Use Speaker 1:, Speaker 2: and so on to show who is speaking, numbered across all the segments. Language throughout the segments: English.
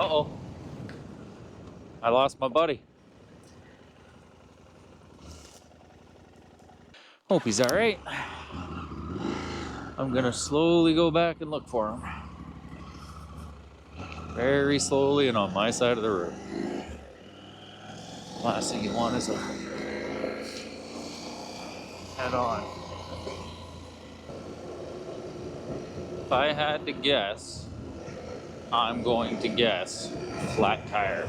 Speaker 1: Uh-oh. I lost my buddy. Hope he's all right. I'm gonna slowly go back and look for him. Very slowly and on my side of the road. Last thing you want is a head on. If I had to guess, I'm going to guess flat tire.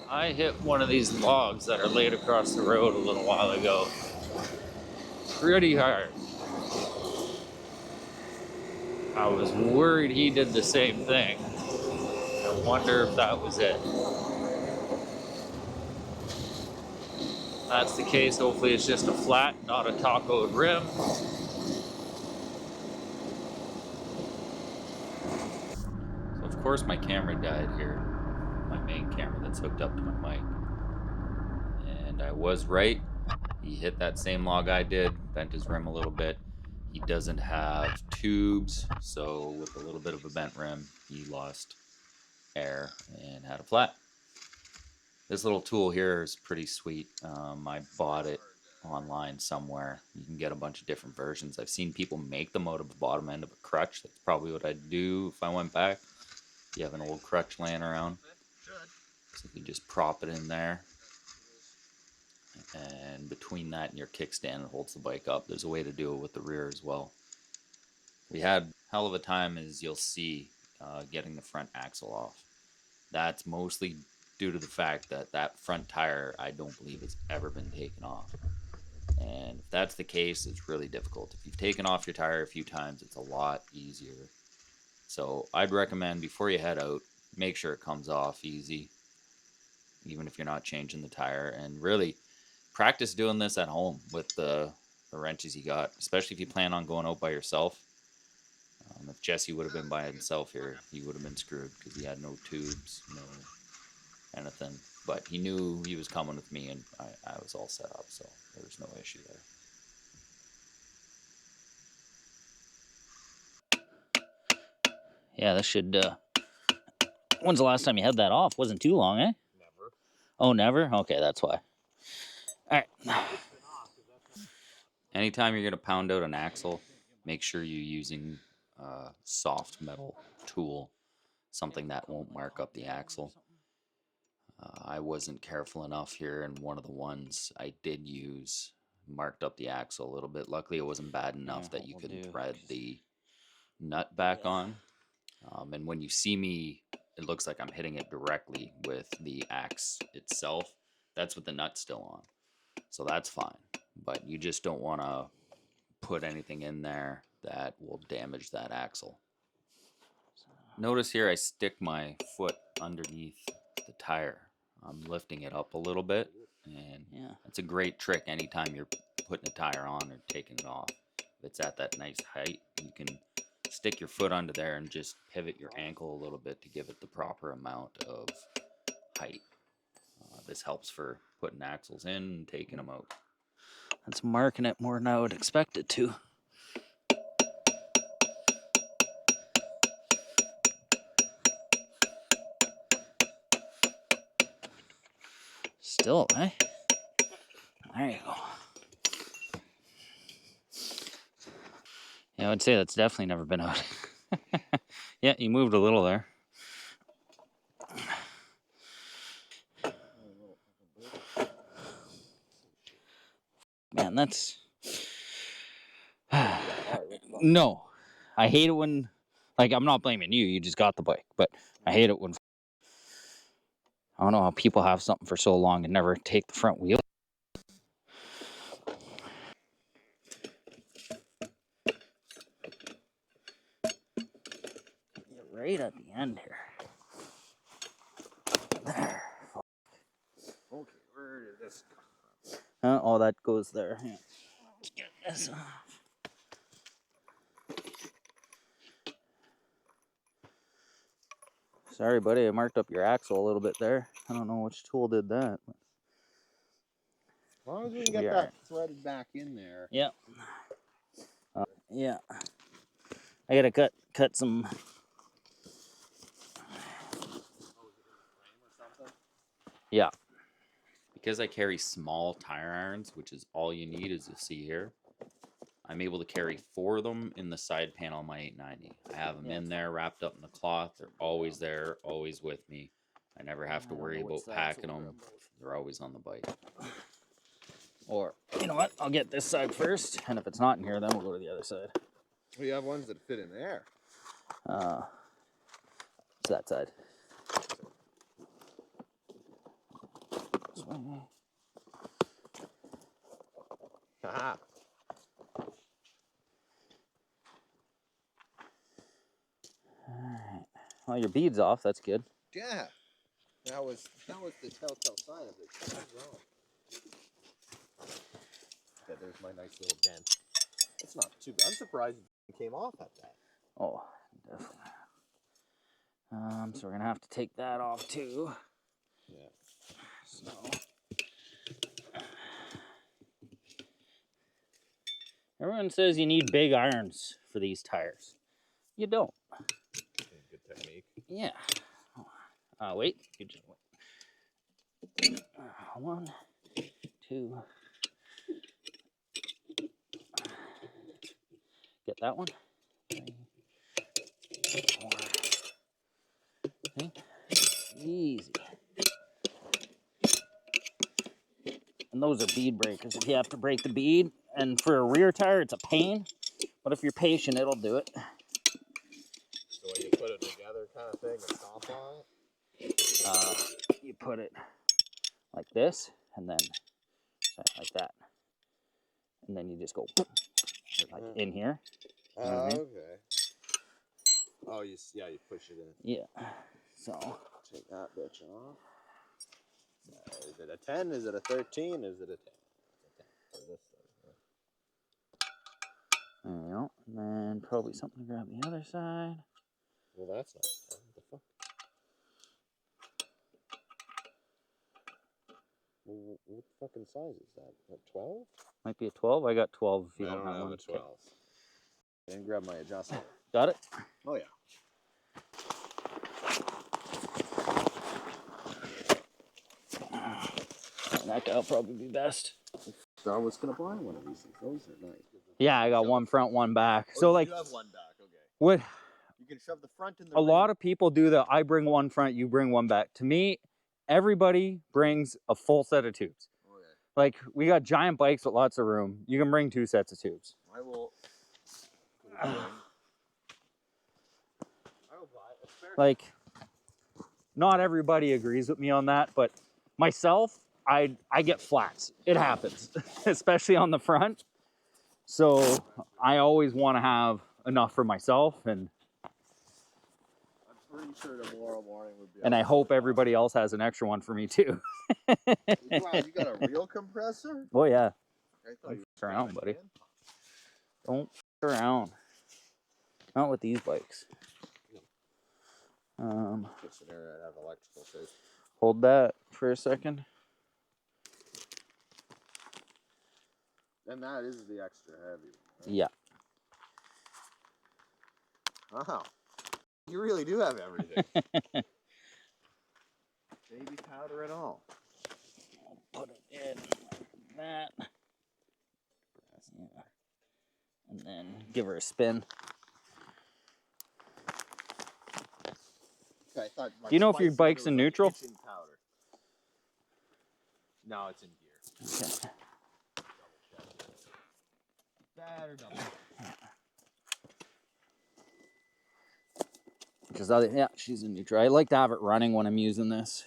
Speaker 1: I hit one of these logs that are laid across the road a little while ago. Pretty hard. I was worried he did the same thing. I wonder if that was it. If that's the case, hopefully it's just a flat, not a tacoed rim. So of course my camera died here. My main camera that's hooked up to my mic. And I was right. He hit that same log I did, bent his rim a little bit. He doesn't have tubes, so with a little bit of a bent rim, he lost air and had a flat. This little tool here is pretty sweet. I bought it online somewhere. You can get a bunch of different versions. I've seen people make them out of the bottom end of a crutch. That's probably what I'd do if I went back. You have an old crutch laying around. So you just prop it in there. And between that and your kickstand, it holds the bike up. There's a way to do it with the rear as well. We had hell of a time, as you'll see, getting the front axle off. That's mostly due to the fact that that front tire, I don't believe has ever been taken off. And if that's the case, it's really difficult. If you've taken off your tire a few times, it's a lot easier. So I'd recommend before you head out, make sure it comes off easy, even if you're not changing the tire. And really practice doing this at home with the wrenches you got, especially if you plan on going out by yourself. If Jesse would have been by himself here, he would have been screwed because he had no tubes, no anything. But he knew he was coming with me, and I was all set up, so there was no issue there. Yeah, this should... When's the last time you had that off? Wasn't too long, eh?
Speaker 2: Never.
Speaker 1: Oh, never? Okay, that's why. All right. Anytime you're going to pound out an axle, make sure you're using a soft metal tool, something that won't mark up the axle. I wasn't careful enough here, and one of the ones I did use marked up the axle a little bit. Luckily, it wasn't bad enough that you could thread the nut back on. And when you see me, it looks like I'm hitting it directly with the axe itself. That's with the nut still on. So that's fine. But you just don't want to put anything in there that will damage that axle. Notice here I stick my foot underneath the tire. I'm lifting it up a little bit, and it's a great trick anytime you're putting a tire on or taking it off. If it's at that nice height, you can stick your foot under there and just pivot your ankle a little bit to give it the proper amount of height. This helps for putting axles in and taking them out. That's marking it more than I would expect it to. Still, eh? There you go. Yeah, I would say that's definitely never been out. Yeah, you moved a little there. Man, that's... No. I hate it when... Like, I'm not blaming you. You just got the bike. But I hate it when... I don't know how people have something for so long and never take the front wheel. Get right at the end here. There.
Speaker 2: Okay, where did this come from?
Speaker 1: Oh, that goes there. Yeah. Let's get this off. Sorry, buddy. I marked up your axle a little bit there. I don't know which tool did that.
Speaker 2: As long as we can get that threaded back in there.
Speaker 1: Yep. Yeah. I gotta cut some Yeah. Because I carry small tire irons, which is all you need, as you'll see here, I'm able to carry 4 of them in the side panel of my 890. I have them in there wrapped up in the cloth. They're always there, always with me. I never have to worry about packing them. They're always on the bike. Or, you know what? I'll get this side first, and if it's not in here, then we'll go to the other side.
Speaker 2: We have ones that fit in there.
Speaker 1: It's that side.
Speaker 2: Haha.
Speaker 1: Alright. Well, your bead's off. That's good.
Speaker 2: Yeah. That was the telltale sign of it. Yeah, there's my nice little dent. It's not too bad. I'm surprised it came off at that.
Speaker 1: Oh, definitely. So we're gonna have to take that off too.
Speaker 2: Yeah.
Speaker 1: So. Everyone says you need big irons for these tires. You don't.
Speaker 2: Good technique.
Speaker 1: Yeah. Wait. You just wait. 1, 2. Get that one. 3, 4. Okay. Easy. And those are bead breakers. If you have to break the bead, and for a rear tire, it's a pain. But if you're patient, it'll do it.
Speaker 2: So when you put it together, kind of thing, and stomp on it.
Speaker 1: You put it like this, and then like that, and then you just go like in here.
Speaker 2: Okay. Oh, you push it in.
Speaker 1: Yeah. So
Speaker 2: take that bitch off. Is it a 10? Is it a 13? Is it a 10? It's a 10 for this side.
Speaker 1: there you go. And then probably something to grab the other side.
Speaker 2: Well, that's not a 10. What the fuck? What fucking size is that? A 12?
Speaker 1: Might be a 12. I got 12 if you
Speaker 2: I
Speaker 1: don't have one.
Speaker 2: a 12. I didn't grab my adjustment.
Speaker 1: Got it?
Speaker 2: Oh, yeah.
Speaker 1: That guy'll probably be best.
Speaker 2: So I was going to buy one of these things. Those are nice.
Speaker 1: Yeah, I got one front, one back.
Speaker 2: Oh,
Speaker 1: so like,
Speaker 2: you have one back, okay.
Speaker 1: what
Speaker 2: You can shove the front in the
Speaker 1: a
Speaker 2: rear.
Speaker 1: lot of people do the I bring one front, you bring one back. To me, everybody brings a full set of tubes.
Speaker 2: Okay.
Speaker 1: Like, we got giant bikes with lots of room. You can bring 2 sets of tubes.
Speaker 2: I will. I will buy a spare.
Speaker 1: Like, not everybody agrees with me on that, but myself, I get flats. It happens, especially on the front. So I always want to have enough for myself, and
Speaker 2: I'm pretty sure tomorrow morning would be.
Speaker 1: and I hope everybody else has an extra one for me too.
Speaker 2: Wow, you got a real compressor?
Speaker 1: Oh yeah.
Speaker 2: I thought you
Speaker 1: Don't f around, buddy. Don't f around. Not with these bikes.
Speaker 2: Just an area that have electrical safe.
Speaker 1: Hold that for a second.
Speaker 2: And that is the extra heavy one, right?
Speaker 1: Yeah.
Speaker 2: Wow. You really do have everything. Baby powder and all.
Speaker 1: I'll put it in like that. Yeah. And then give her a spin.
Speaker 2: Okay, I thought
Speaker 1: Do you know if your bike's in neutral?
Speaker 2: Powder. No, it's in gear.
Speaker 1: Okay.
Speaker 2: That or double.
Speaker 1: Because yeah, she's in neutral. I like to have it running when I'm using this.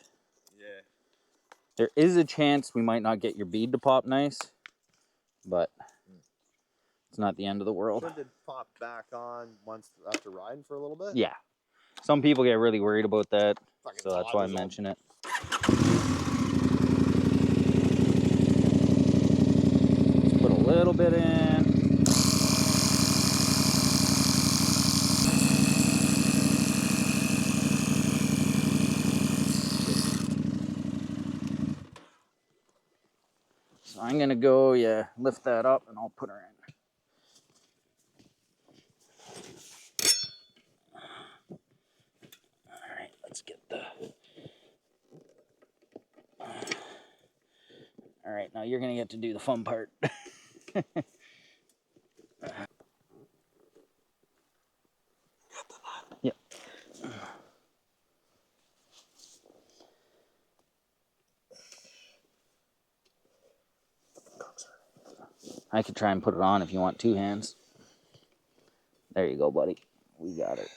Speaker 2: Yeah.
Speaker 1: There is a chance we might not get your bead to pop nice, but it's not the end of the world.
Speaker 2: Shouldn't it pop back on once after riding for a little bit?
Speaker 1: Yeah. Some people get really worried about that,
Speaker 2: Fucking
Speaker 1: so that's why I mention it. Just put a little bit in. So I'm gonna go, lift that up and I'll put her in. All right, let's get the
Speaker 3: All right, now you're gonna get to do the fun part. Yep. I could try and put it on if you want 2 hands. There you go, buddy. We got it.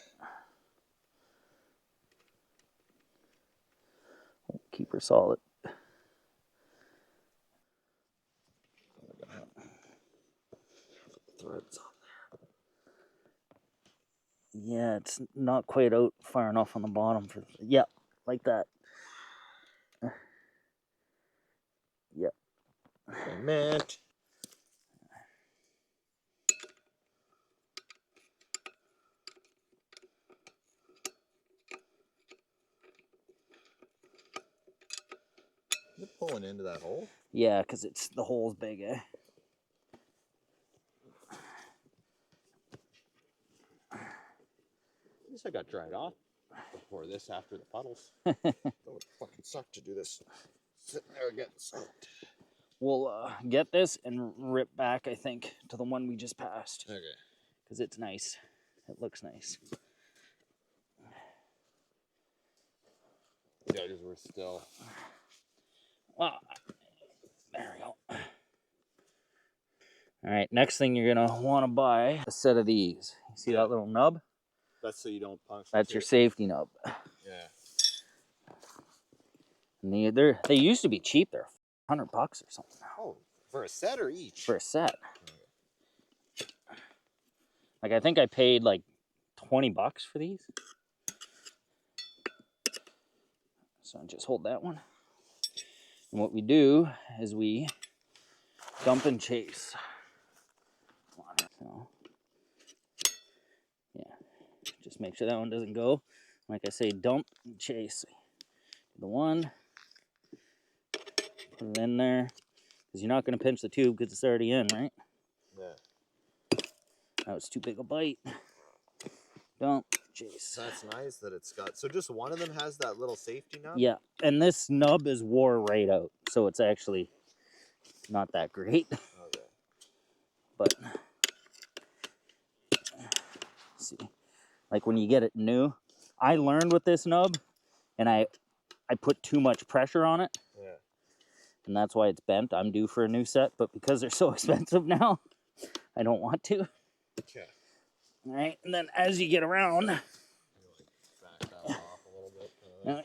Speaker 3: Keep her solid.
Speaker 2: Threads on there.
Speaker 3: Yeah, it's not quite out far enough on the bottom for. Yeah, like that. Yep.
Speaker 2: Okay, mint. Is it pulling into that hole?
Speaker 3: Yeah, because it's the hole's big, eh?
Speaker 2: At least I got dried off before this after the puddles. That would fucking suck to do this. Sitting there getting soaked.
Speaker 3: We'll get this and rip back, I think, to the one we just passed.
Speaker 2: Okay.
Speaker 3: Because it's nice. It looks nice.
Speaker 2: Yeah, because we're still.
Speaker 3: Well, there we go. All right, next thing you're going to want to buy a set of these. You see that little nub?
Speaker 2: That's so you don't puncture.
Speaker 3: That's your safety nub.
Speaker 2: Yeah.
Speaker 3: And they used to be cheap. They're $100 or something now.
Speaker 2: Oh, for a set or each?
Speaker 3: For a set. Like, I think I paid like $20 for these. So just hold that one. And what we do is we dump and chase. So, yeah, just make sure that one doesn't go. Like I say, dump and chase. The one, put it in there, because you're not going to pinch the tube because it's already in, right?
Speaker 2: Yeah.
Speaker 3: That was too big a bite. Dump, chase.
Speaker 2: That's nice that it's got. So just one of them has that little safety nub?
Speaker 3: Yeah, and this nub is wore right out, so it's actually not that great.
Speaker 2: Okay.
Speaker 3: But see, like when you get it new, I learned with this nub, and I put too much pressure on it.
Speaker 2: Yeah.
Speaker 3: And that's why it's bent. I'm due for a new set, but because they're so expensive now, I don't want to.
Speaker 2: Okay.
Speaker 3: All right, and then as you get around,
Speaker 2: Back that off a little bit.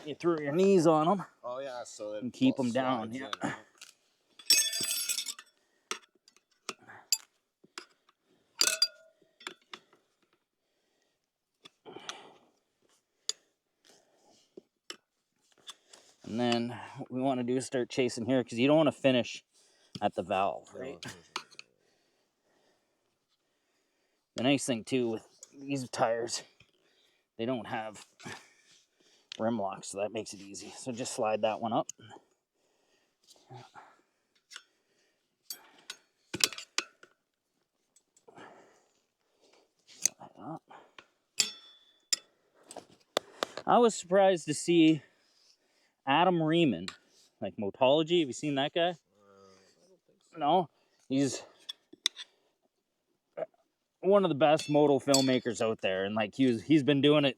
Speaker 3: you throw your knees on them.
Speaker 2: Oh yeah, so it
Speaker 3: And keep them down,
Speaker 2: slides
Speaker 3: yeah.
Speaker 2: in, right?
Speaker 3: And then what we want to do is start chasing here because you don't want to finish at the valve, right? The nice thing too with these tires, they don't have rim locks, so that makes it easy. So just slide that one up. Slide up. I was surprised to see Adam Riemann, like Motology. Have you seen that guy?
Speaker 2: I don't think so.
Speaker 3: No, he's one of the best moto filmmakers out there, and like he's been doing it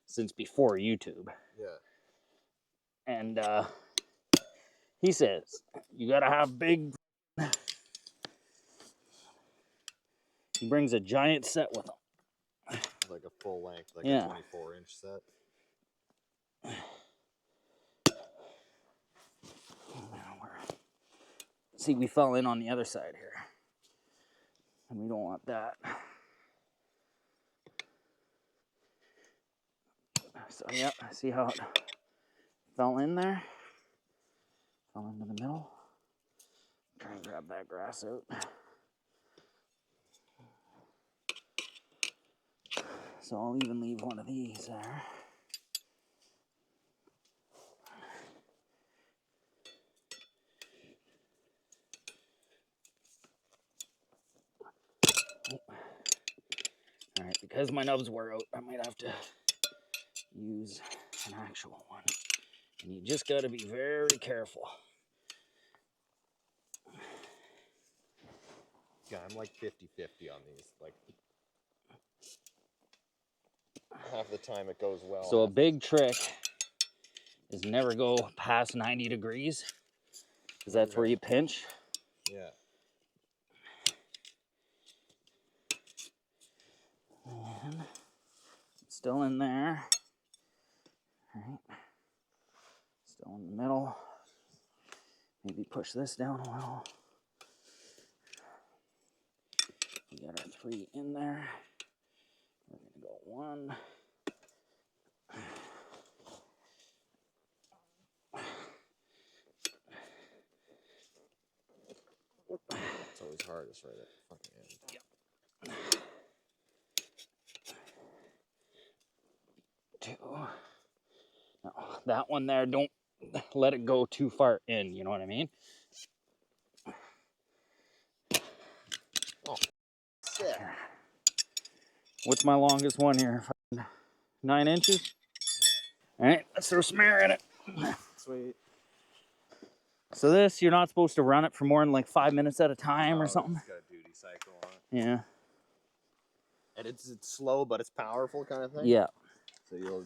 Speaker 3: since before YouTube.
Speaker 2: Yeah.
Speaker 3: And he says you gotta have big. He brings a giant set with him.
Speaker 2: Like a full length, like
Speaker 3: Yeah.
Speaker 2: a 24-inch set.
Speaker 3: See, we fell in on the other side here. And we don't want that. So, yeah, see how it fell in there? Fell into the middle. Try and grab that grass out. So I'll even leave one of these there. All right, because my nubs were out, I might have to use an actual one. And you just got to be very careful.
Speaker 2: Yeah, I'm like 50-50 on these. Like half the time it goes well.
Speaker 3: So a big trick is never go past 90 degrees because that's where you pinch.
Speaker 2: Yeah.
Speaker 3: And still in there. All right. Still in the middle. Maybe push this down a little. We got our 3 in there. We're gonna go 1.
Speaker 2: It's always hardest right at the fucking end.
Speaker 3: Yep. 2. No, that one there, don't let it go too far in, you know what I mean?
Speaker 2: Oh, sick.
Speaker 3: What's my longest one here? 9 inches? All right, let's throw some air in it.
Speaker 2: Sweet.
Speaker 3: So this, you're not supposed to run it for more than like 5 minutes at a time or something.
Speaker 2: It's got a duty cycle on it.
Speaker 3: Yeah.
Speaker 2: And it's slow, but it's powerful kind of thing?
Speaker 3: Yeah.
Speaker 2: So you'll...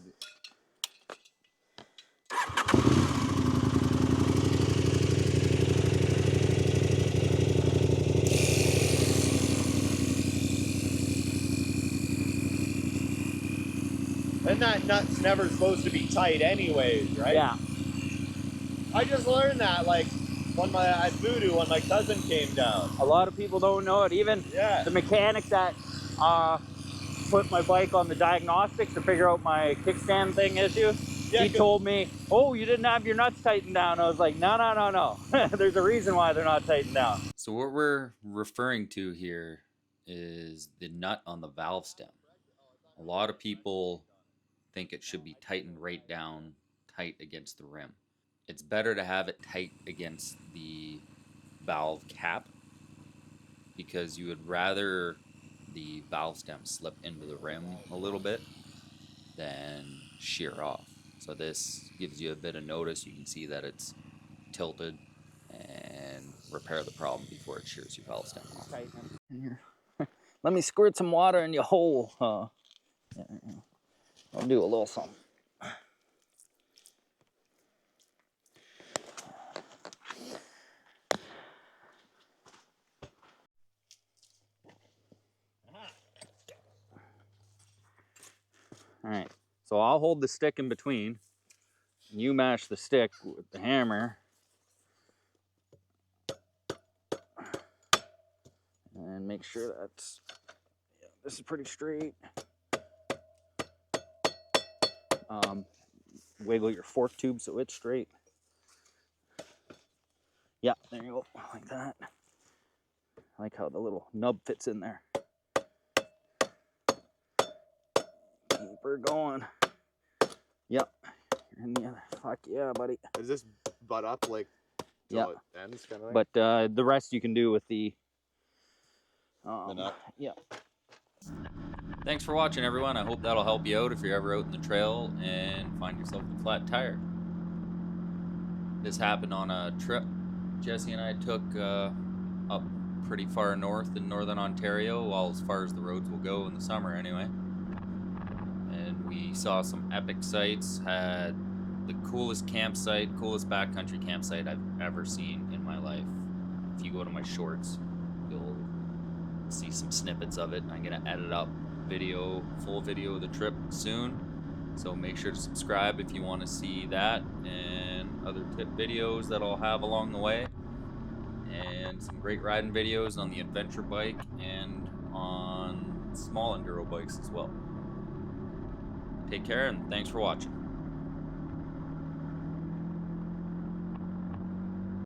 Speaker 2: And that nut's never supposed to be tight anyways, right?
Speaker 3: Yeah.
Speaker 2: I just learned that, like, at Voodoo, when my cousin came down.
Speaker 3: A lot of people don't know it. Even
Speaker 2: Yeah.
Speaker 3: the mechanic that put my bike on the diagnostics to figure out my kickstand thing issue,
Speaker 2: Yeah,
Speaker 3: he told me, oh, you didn't have your nuts tightened down. I was like, no. There's a reason why they're not tightened down.
Speaker 1: So what we're referring to here is the nut on the valve stem. A lot of people think it should be tightened right down tight against the rim. It's better to have it tight against the valve cap because you would rather the valve stem slip into the rim a little bit than shear off. So this gives you a bit of notice. You can see that it's tilted and repair the problem before it shears your valve stem off.
Speaker 3: Here. Let me squirt some water in your hole. Yeah. I'll do a little something. All right, so I'll hold the stick in between. And you mash the stick with the hammer. And make sure that's, yeah, this is pretty straight. Wiggle your fork tube so it's straight. Yeah, there you go, like that. I like how the little nub fits in there. Keep her going. Yep, you're in the other. Fuck yeah, buddy.
Speaker 2: Does this butt up like till it ends kind of thing?
Speaker 3: But the rest you can do with the
Speaker 2: nut?
Speaker 3: Yeah.
Speaker 1: Thanks for watching, everyone. I hope that'll help you out if you're ever out in the trail and find yourself a flat tire. This happened on a trip Jesse and I took up pretty far north in northern Ontario, well, as far as the roads will go in the summer anyway. And we saw some epic sights, had the coolest campsite, coolest backcountry campsite I've ever seen in my life. If you go to my shorts, you'll see some snippets of it. I'm gonna edit up full video of the trip soon, so make sure to subscribe if you want to see that and other tip videos that I'll have along the way, and some great riding videos on the adventure bike and on small enduro bikes as well. Take care and thanks for watching.